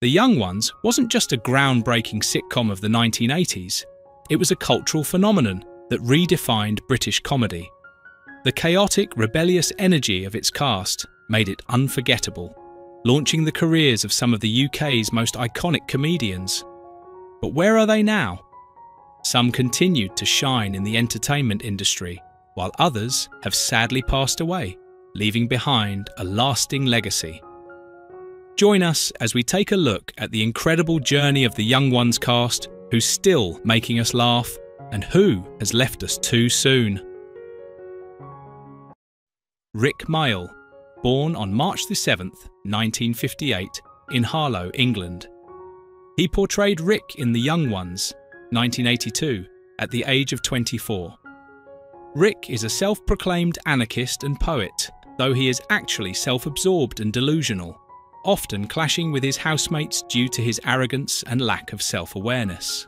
The Young Ones wasn't just a groundbreaking sitcom of the 1980s, it was a cultural phenomenon that redefined British comedy. The chaotic, rebellious energy of its cast made it unforgettable, launching the careers of some of the UK's most iconic comedians. But where are they now? Some continued to shine in the entertainment industry, while others have sadly passed away, leaving behind a lasting legacy. Join us as we take a look at the incredible journey of the Young Ones cast, who's still making us laugh and who has left us too soon. Rik Mayall, born on March 7, 1958, in Harlow, England. He portrayed Rik in The Young Ones, 1982, at the age of 24. Rik is a self-proclaimed anarchist and poet, though he is actually self-absorbed and delusional, often clashing with his housemates due to his arrogance and lack of self-awareness.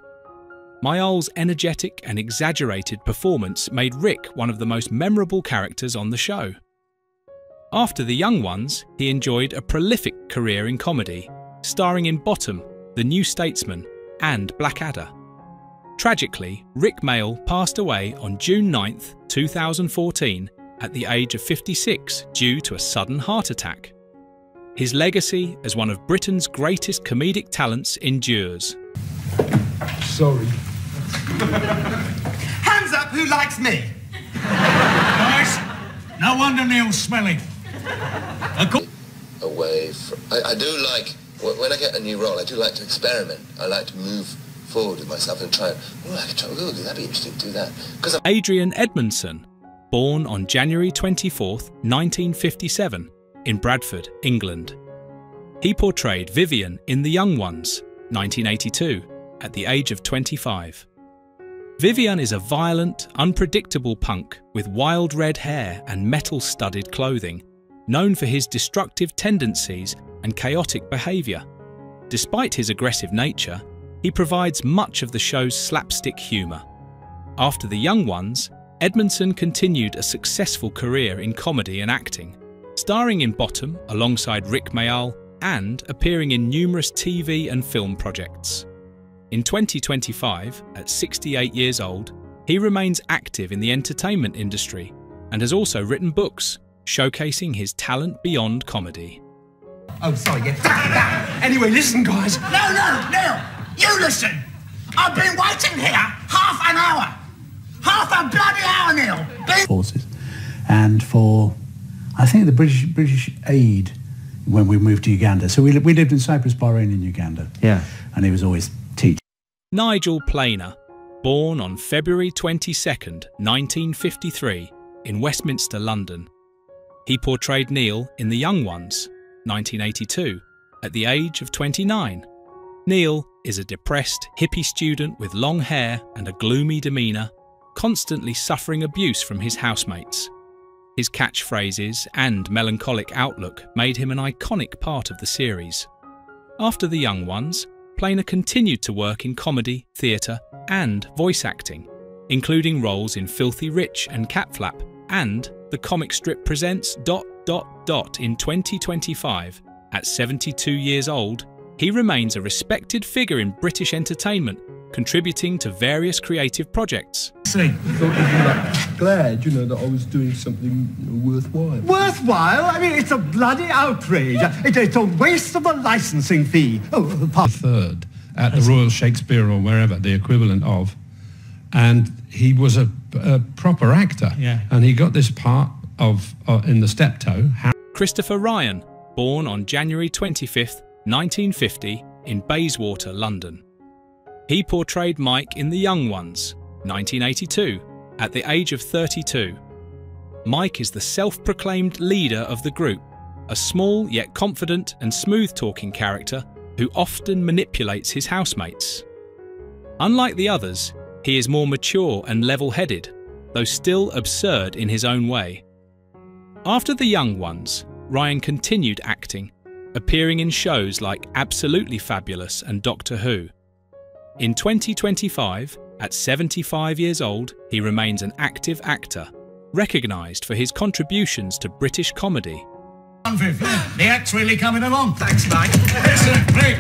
Mayall's energetic and exaggerated performance made Rik one of the most memorable characters on the show. After The Young Ones, he enjoyed a prolific career in comedy, starring in Bottom, The New Statesman, and Blackadder. Tragically, Rik Mayall passed away on June 9, 2014, at the age of 56 due to a sudden heart attack. His legacy as one of Britain's greatest comedic talents endures. Sorry. Hands up, who likes me? Guys, no wonder Neil's smelling. Away from... I do like, when I get a new role, I do like to experiment. I like to move forward with myself and try, I could try, that'd be interesting to do that. Adrian Edmondson, born on January 24, 1957, in Bradford, England. He portrayed Vivian in The Young Ones, 1982, at the age of 25. Vivian is a violent, unpredictable punk with wild red hair and metal-studded clothing, known for his destructive tendencies and chaotic behaviour. Despite his aggressive nature, he provides much of the show's slapstick humour. After The Young Ones, Edmondson continued a successful career in comedy and acting, starring in Bottom alongside Rik Mayall and appearing in numerous TV and film projects. In 2025, at 68 years old, he remains active in the entertainment industry and has also written books showcasing his talent beyond comedy. Oh, sorry, yeah. Anyway, listen, guys. No, you listen. I've been waiting here half an hour. Half a bloody hour, Neil. Forces. And for, I think, the British aid when we moved to Uganda. So we lived in Cyprus, Bahrain and Uganda. Yeah. And he was always teaching. Nigel Planer, born on February 22nd, 1953, in Westminster, London. He portrayed Neil in The Young Ones, 1982, at the age of 29. Neil is a depressed, hippie student with long hair and a gloomy demeanour, constantly suffering abuse from his housemates. His catchphrases and melancholic outlook made him an iconic part of the series. After The Young Ones, Planer continued to work in comedy, theatre and voice acting, including roles in Filthy Rich and Catflap and the comic strip presents ... In 2025, at 72 years old, he remains a respected figure in British entertainment, contributing to various creative projects. I thought you'd be glad, that I was doing something worthwhile. Worthwhile? I mean, it's a bloody outrage. It's a waste of a licensing fee. Third at the Royal Shakespeare or wherever, the equivalent of. And he was a proper actor. Yeah. And he got this part of in The Steptoe. Christopher Ryan, born on January 25th, 1950, in Bayswater, London. He portrayed Mike in The Young Ones, 1982, at the age of 32. Mike is the self-proclaimed leader of the group, a small yet confident and smooth-talking character who often manipulates his housemates. Unlike the others, he is more mature and level-headed, though still absurd in his own way. After The Young Ones, Ryan continued acting, appearing in shows like Absolutely Fabulous and Doctor Who. In 2025, at 75 years old, he remains an active actor, recognised for his contributions to British comedy. The act's really coming along. Thanks, mate. Listen, Rik,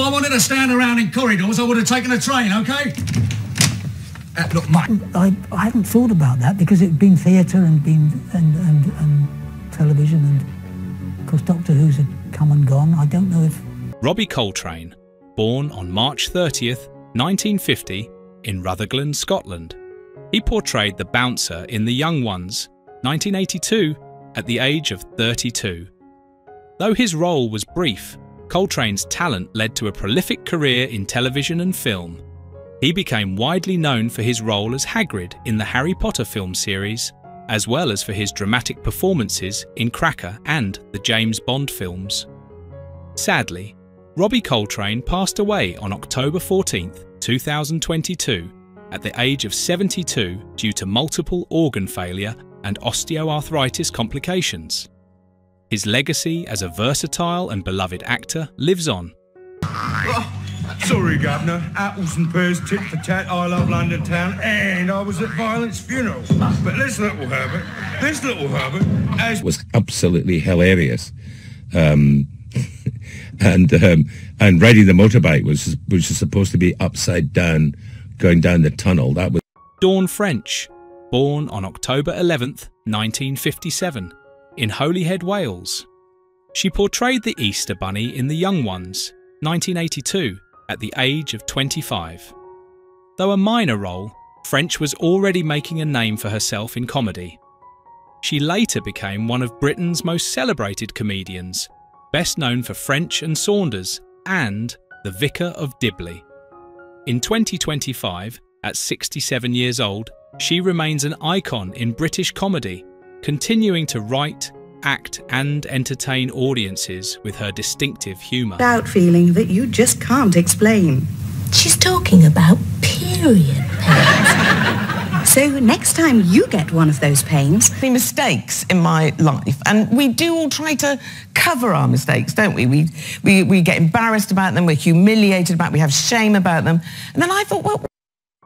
I wanted to stand around in corridors, I would have taken a train, OK? Look, Mike. I haven't thought about that because it'd been theatre and television, and of course Doctor Who's had come and gone. I don't know if... Robbie Coltrane, born on March 30th, 1950 in Rutherglen, Scotland. He portrayed the bouncer in The Young Ones, 1982, at the age of 32. Though his role was brief, Coltrane's talent led to a prolific career in television and film. He became widely known for his role as Hagrid in the Harry Potter film series, as well as for his dramatic performances in Cracker and the James Bond films. Sadly, Robbie Coltrane passed away on October 14th, 2022, at the age of 72 due to multiple organ failure and osteoarthritis complications. His legacy as a versatile and beloved actor lives on. Sorry, Governor. Apples and pears, tit for tat, I love London town, and I was at Violet's funeral. But this little Herbert was absolutely hilarious. And riding the motorbike, which was supposed to be upside down, going down the tunnel. That was Dawn French, born on October 11th, 1957, in Holyhead, Wales. She portrayed the Easter Bunny in The Young Ones, 1982, at the age of 25. Though a minor role, French was already making a name for herself in comedy. She later became one of Britain's most celebrated comedians, best known for French and Saunders and The Vicar of Dibley. In 2025, at 67 years old, she remains an icon in British comedy, continuing to write, act and entertain audiences with her distinctive humour. Doubt feeling that you just can't explain. She's talking about period pains. So next time you get one of those pains... The mistakes in my life, and we do all try to cover our mistakes, don't we? We get embarrassed about them, we're humiliated about them, we have shame about them. And then I thought, well...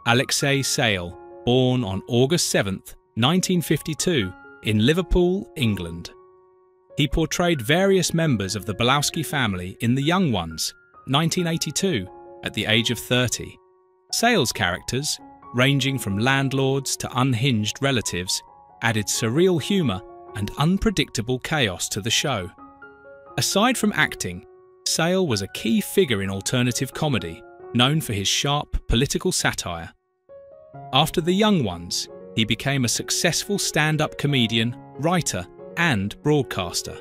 Alexei Sayle, born on August 7th, 1952, in Liverpool, England. He portrayed various members of the Bolowski family in The Young Ones, 1982, at the age of 30. Sayle's characters, ranging from landlords to unhinged relatives, added surreal humour and unpredictable chaos to the show. Aside from acting, Sayle was a key figure in alternative comedy, known for his sharp political satire. After The Young Ones, he became a successful stand-up comedian, writer and broadcaster.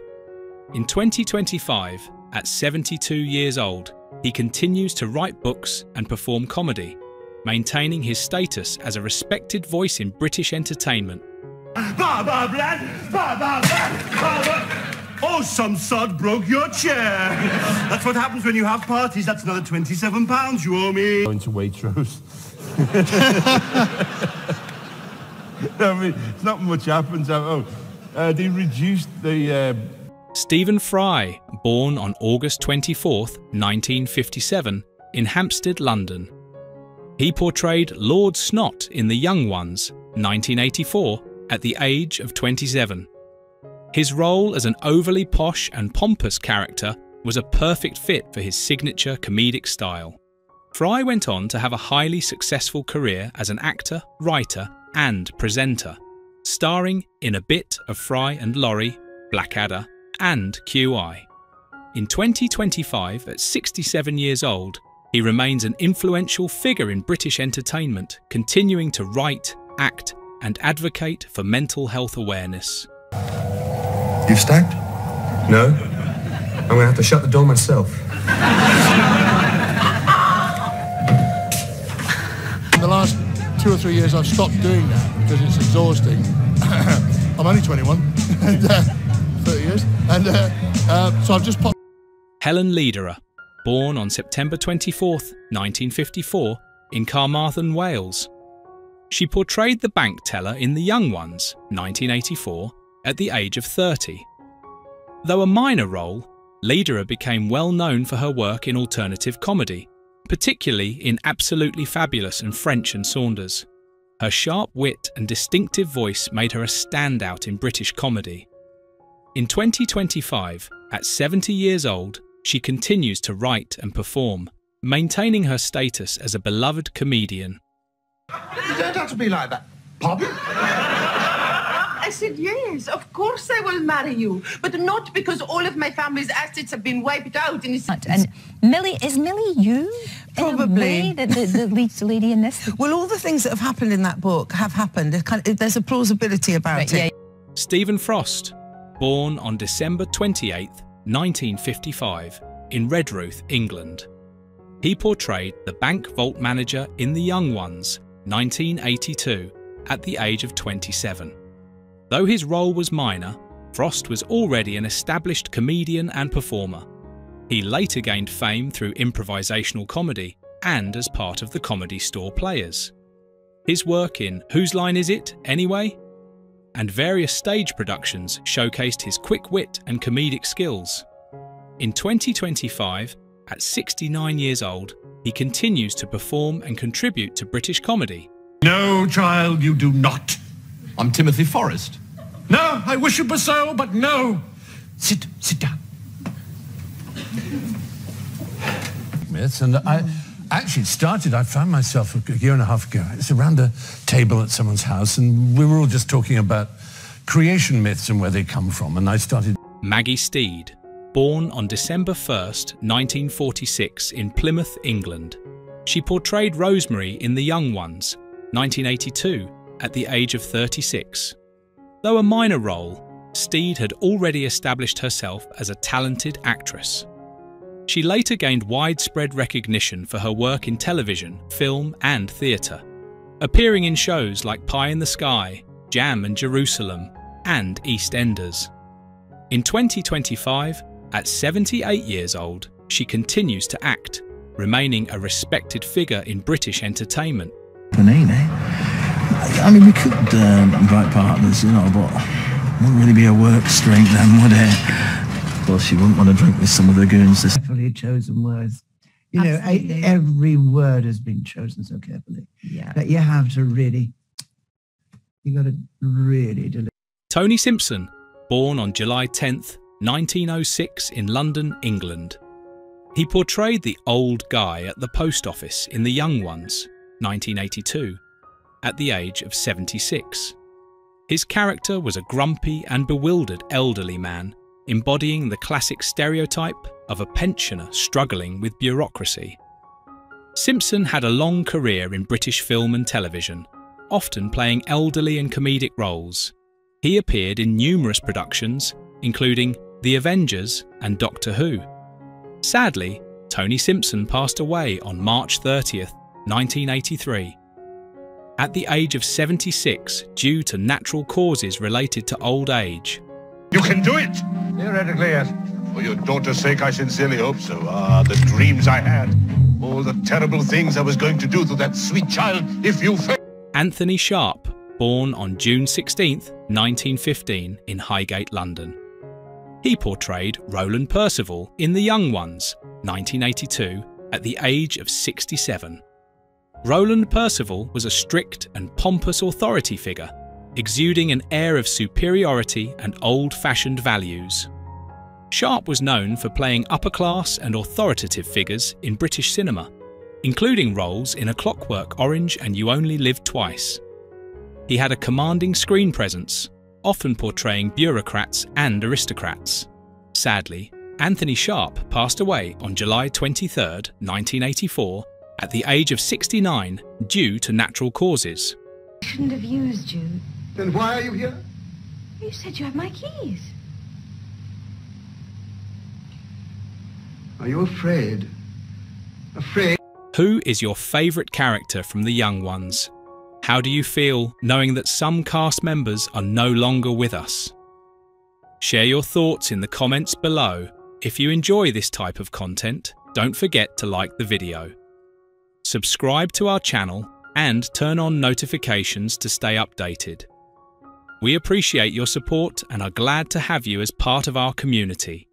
In 2025, at 72 years old, he continues to write books and perform comedy, maintaining his status as a respected voice in British entertainment. Oh, some sod broke your chair. That's what happens when you have parties. That's another £27 you owe me. Going to Waitrose. I mean, it's not much happens. They reduced the... Stephen Fry, born on August 24th, 1957, in Hampstead, London. He portrayed Lord Snot in The Young Ones, 1984, at the age of 27. His role as an overly posh and pompous character was a perfect fit for his signature comedic style. Fry went on to have a highly successful career as an actor, writer and presenter, starring in a bit of Fry and Laurie, Blackadder and QI. In 2025, at 67 years old, he remains an influential figure in British entertainment, continuing to write, act and advocate for mental health awareness. You've stacked? No? I'm going to have to shut the door myself. In the last 2 or 3 years, I've stopped doing that because it's exhausting. I'm only 21, and 30 years, and so I've just popped. Helen Lederer, born on September 24th, 1954, in Carmarthen, Wales. She portrayed the bank teller in The Young Ones, 1984, at the age of 30. Though a minor role, Lederer became well known for her work in alternative comedy, particularly in Absolutely Fabulous and French and Saunders. Her sharp wit and distinctive voice made her a standout in British comedy. In 2025, at 70 years old, she continues to write and perform, maintaining her status as a beloved comedian. You don't have to be like that. Pardon? I said, yes, of course I will marry you, but not because all of my family's assets have been wiped out. And Millie, is Millie you? Probably. In a way, the lead lady in this? Well, all the things that have happened in that book have happened. There's a plausibility about it. Yeah. Stephen Frost, born on December 28, 1955, in Redruth, England. He portrayed the bank vault manager in The Young Ones, 1982, at the age of 27. Though his role was minor, Frost was already an established comedian and performer. He later gained fame through improvisational comedy and as part of the Comedy Store Players. His work in Whose Line Is It, Anyway? And various stage productions showcased his quick wit and comedic skills. In 2025, at 69 years old, he continues to perform and contribute to British comedy. No, child, you do not. I'm Timothy Forrest. No, I wish it were so, but no. Sit down. Myths, and I found myself a year and a half ago. It's around a table at someone's house, and we were all just talking about creation myths and where they come from, and I started... Maggie Steed, born on December 1st, 1946 in Plymouth, England. She portrayed Rosemary in The Young Ones, 1982, at the age of 36. Though a minor role, Steed had already established herself as a talented actress. She later gained widespread recognition for her work in television, film and theatre, appearing in shows like Pie in the Sky, Jam and Jerusalem, and EastEnders. In 2025, at 78 years old, she continues to act, remaining a respected figure in British entertainment. I mean, we could invite partners, you know, but it wouldn't really be a work strength then, would it? Well, she wouldn't want to drink with some of the goons. Carefully chosen words. You know, every word has been chosen so carefully. Yeah. That you have to really, you got to really deliver. Tony Simpson, born on July 10th, 1906 in London, England. He portrayed the old guy at the post office in The Young Ones, 1982, at the age of 76. His character was a grumpy and bewildered elderly man, embodying the classic stereotype of a pensioner struggling with bureaucracy. Simpson had a long career in British film and television, often playing elderly and comedic roles. He appeared in numerous productions, including The Avengers and Doctor Who. Sadly, Tony Simpson passed away on March 30th, 1983. At the age of 76 due to natural causes related to old age. You can do it! Theoretically, yes. For your daughter's sake, I sincerely hope so. Ah, the dreams I had. All the terrible things I was going to do to that sweet child if you fail. Anthony Sharp, born on June 16th, 1915 in Highgate, London. He portrayed Roland Percival in The Young Ones, 1982, at the age of 67. Roland Percival was a strict and pompous authority figure, exuding an air of superiority and old-fashioned values. Sharp was known for playing upper-class and authoritative figures in British cinema, including roles in A Clockwork Orange and You Only Live Twice. He had a commanding screen presence, often portraying bureaucrats and aristocrats. Sadly, Anthony Sharp passed away on July 23, 1984, at the age of 69 due to natural causes. I shouldn't have used you. Then why are you here? You said you have my keys. Are you afraid? Afraid? Who is your favourite character from The Young Ones? How do you feel knowing that some cast members are no longer with us? Share your thoughts in the comments below. If you enjoy this type of content, don't forget to like the video. Subscribe to our channel and turn on notifications to stay updated. We appreciate your support and are glad to have you as part of our community.